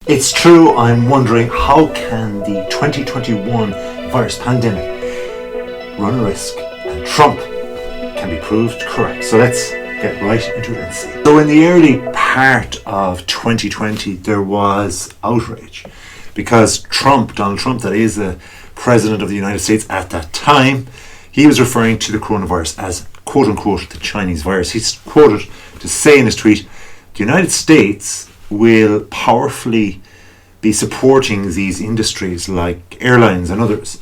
It's true, I'm wondering how can the 2021 virus pandemic run a risk and Trump can be proved correct. So let's get right into it and see. So in the early part of 2020 there was outrage because Donald Trump, that is the President of the United States at that time, he was referring to the coronavirus as quote unquote the Chinese virus. He's quoted to say in his tweet, the United States will powerfully be supporting these industries like airlines and others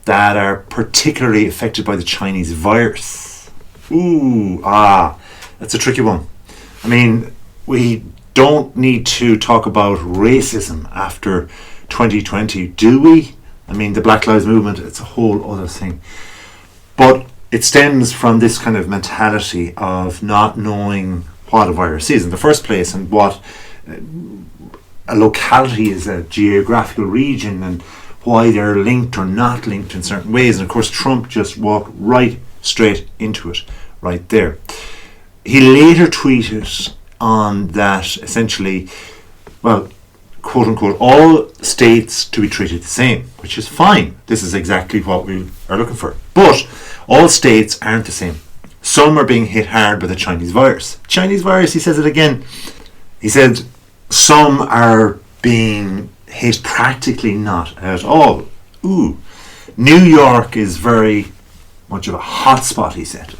that are particularly affected by the Chinese virus. That's a tricky one. I mean, we don't need to talk about racism after 2020, do we? I mean, the Black Lives Movement, it's a whole other thing. But it stems from this kind of mentality of not knowing what a virus is in the first place and what a locality is, a geographical region, and why they're linked or not linked in certain ways. And of course Trump just walked right straight into it right there. He later tweeted on that essentially, well, quote unquote, all states to be treated the same, which is fine. This is exactly what we are looking for. But all states aren't the same. Some are being hit hard by the Chinese virus. Chinese virus, he says it again. He said some are being hit practically not at all. New York is very much of a hotspot, he said.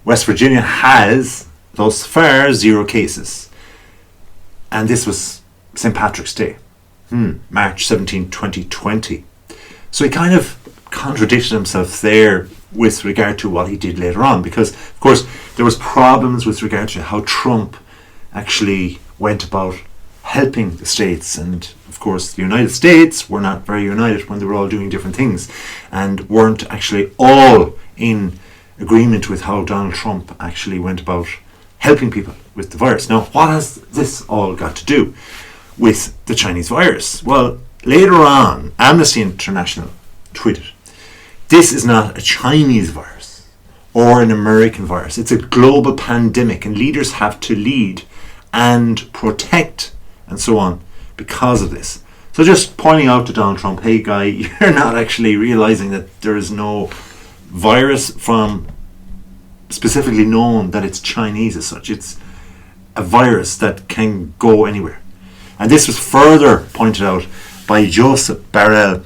West Virginia has, thus far, 0 cases. And this was St. Patrick's Day, March 17, 2020. So he kind of contradicted himself there with regard to what he did later on, because of course there was problems with regard to how Trump actually went about helping the states, and of course the United States were not very united when they were all doing different things and weren't actually all in agreement with how Donald Trump actually went about helping people with the virus. Now, what has this all got to do with the Chinese virus? Well, later on, Amnesty International tweeted, this is not a Chinese virus or an American virus. It's a global pandemic, and leaders have to lead and protect and so on because of this. So just pointing out to Donald Trump, hey guy, you're not actually realizing that there is no virus from specifically known that it's Chinese as such. It's a virus that can go anywhere. And this was further pointed out by Joseph Barrel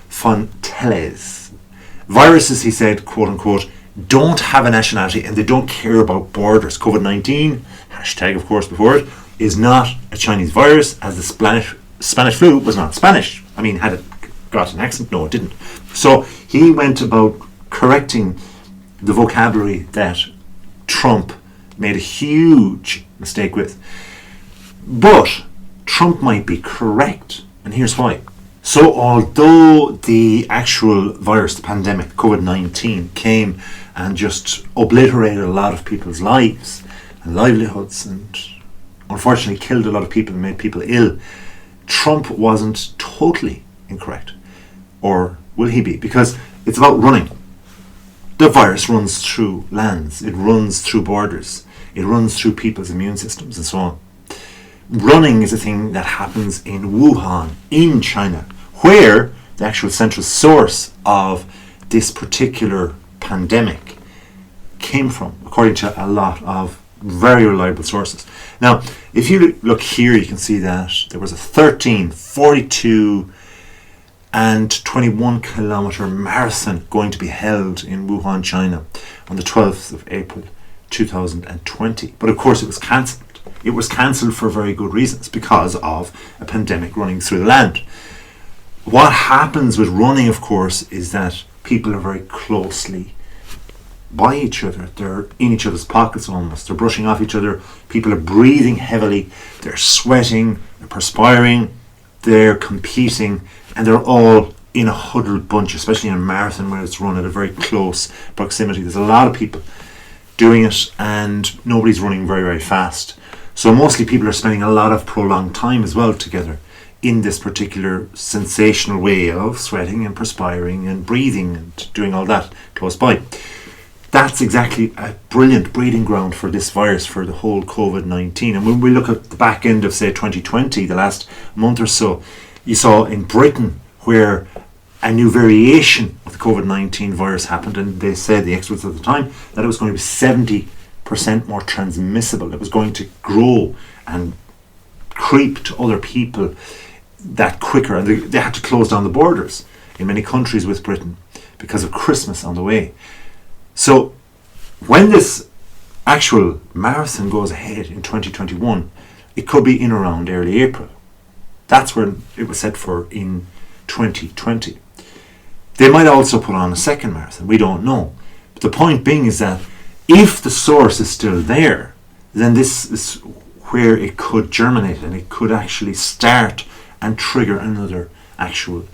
Fonteles. Viruses, he said, quote unquote, don't have a nationality and they don't care about borders. COVID-19, hashtag of course before it, is not a Chinese virus, as the Spanish flu was not Spanish. I mean, had it got an accent? No, it didn't. So he went about correcting the vocabulary that Trump made a huge mistake with. But Trump might be correct, and here's why. So although the actual virus, the pandemic, COVID-19, came and just obliterated a lot of people's lives and livelihoods and unfortunately killed a lot of people and made people ill, Trump wasn't totally incorrect. Or will he be? Because it's about running. The virus runs through lands, it runs through borders, it runs through people's immune systems and so on. Running is a thing that happens in Wuhan, in China, where the actual central source of this particular pandemic came from, according to a lot of very reliable sources. Now, if you look here, you can see that there was a 13, 42 and 21 kilometer marathon going to be held in Wuhan, China on the 12th of April 2020. But of course it was cancelled. It was cancelled for very good reasons, because of a pandemic running through the land. What happens with running, of course, is that people are very closely by each other. They're in each other's pockets almost. They're brushing off each other. People are breathing heavily. They're sweating. They're perspiring. They're competing. And they're all in a huddled bunch, especially in a marathon where it's run at a very close proximity. There's a lot of people doing it and nobody's running very, very fast. So mostly people are spending a lot of prolonged time as well together in this particular sensational way of sweating and perspiring and breathing and doing all that close by. that's exactly a brilliant breeding ground for this virus, for the whole COVID-19. And when we look at the back end of, say, 2020, the last month or so, you saw in Britain where a new variation of the COVID-19 virus happened, and they said, the experts at the time, that it was going to be 70% more transmissible. It was going to grow and creep to other people that quicker, and they had to close down the borders in many countries with Britain because of Christmas on the way. So when this actual marathon goes ahead in 2021, it could be in around early April. That's when it was set for in 2020. They might also put on a second marathon, we don't know. But the point being is that if the source is still there, then this is where it could germinate, and it could actually start and trigger another actual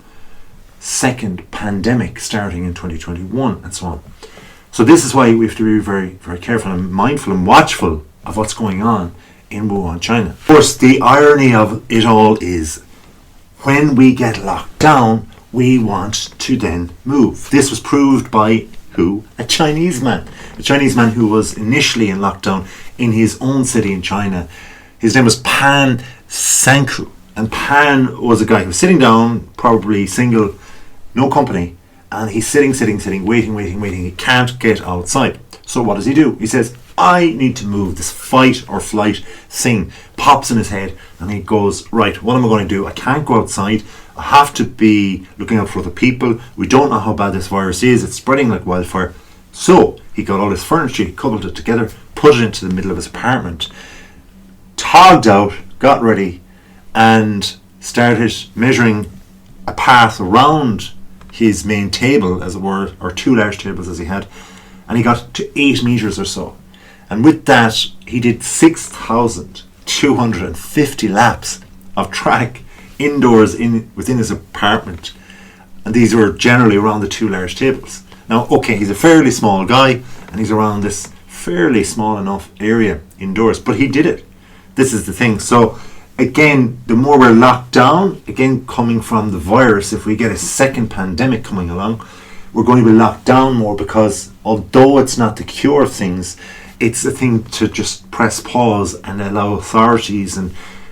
second pandemic starting in 2021 and so on. So this is why we have to be very, very careful and mindful and watchful of what's going on in Wuhan, China. Of course, the irony of it all is when we get locked down, we want to then move. This was proved by who? A Chinese man. A Chinese man who was initially in lockdown in his own city in China. His name was Sancho. And Pan was a guy who was sitting down, probably single, no company, and he's sitting, waiting. He can't get outside. So what does he do? He says, I need to move. This fight or flight thing pops in his head, and he goes, right, what am I going to do? I can't go outside. I have to be looking out for other people. We don't know how bad this virus is. It's spreading like wildfire. So he got all his furniture, he coupled it together, put it into the middle of his apartment, togged out, got ready, and started measuring a path around his main table, as it were, or two large tables as he had, and he got to 8 meters or so. And with that, he did 6,250 laps of track indoors within his apartment, and these were generally around the 2 large tables. Now, okay, he's a fairly small guy, and he's around this fairly small enough area indoors, but he did it. This is the thing. So again, the more we're locked down, again coming from the virus, if we get a second pandemic coming along, we're going to be locked down more, because although it's not the cure of things, it's a thing to just press pause and allow authorities and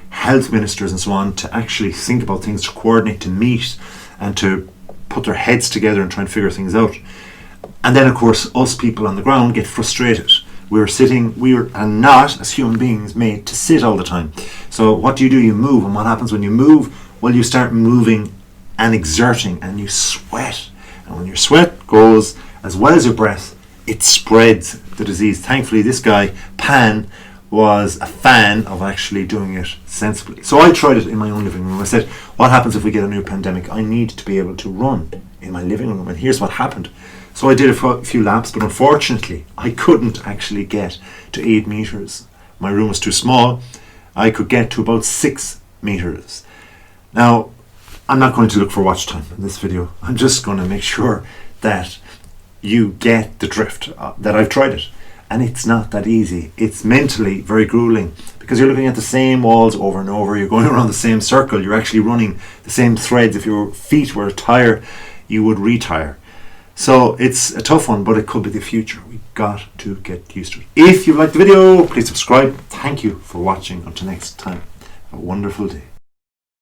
health ministers and so on to actually think about things, to coordinate, to meet, and to put their heads together and try and figure things out. And then of course us people on the ground get frustrated. We are not, as human beings, made to sit all the time. So what do? You move, and what happens when you move? Well, you start moving and exerting, and you sweat. And when your sweat goes, as well as your breath, it spreads the disease. Thankfully, this guy, Pan, was a fan of actually doing it sensibly. So I tried it in my own living room. I said, what happens if we get a new pandemic? I need to be able to run in my living room. And here's what happened. So I did a few laps, but unfortunately, I couldn't actually get to 8 meters. My room was too small. I could get to about 6 meters. Now, I'm not going to look for watch time in this video. I'm just going to make sure that you get the drift, that I've tried it. And it's not that easy. It's mentally very grueling, because you're looking at the same walls over and over. You're going around the same circle. You're actually running the same threads. If your feet were tired, you would retire. So it's a tough one, but it could be the future. We've got to get used to it. If you liked the video, please subscribe. Thank you for watching. Until next time, have a wonderful day.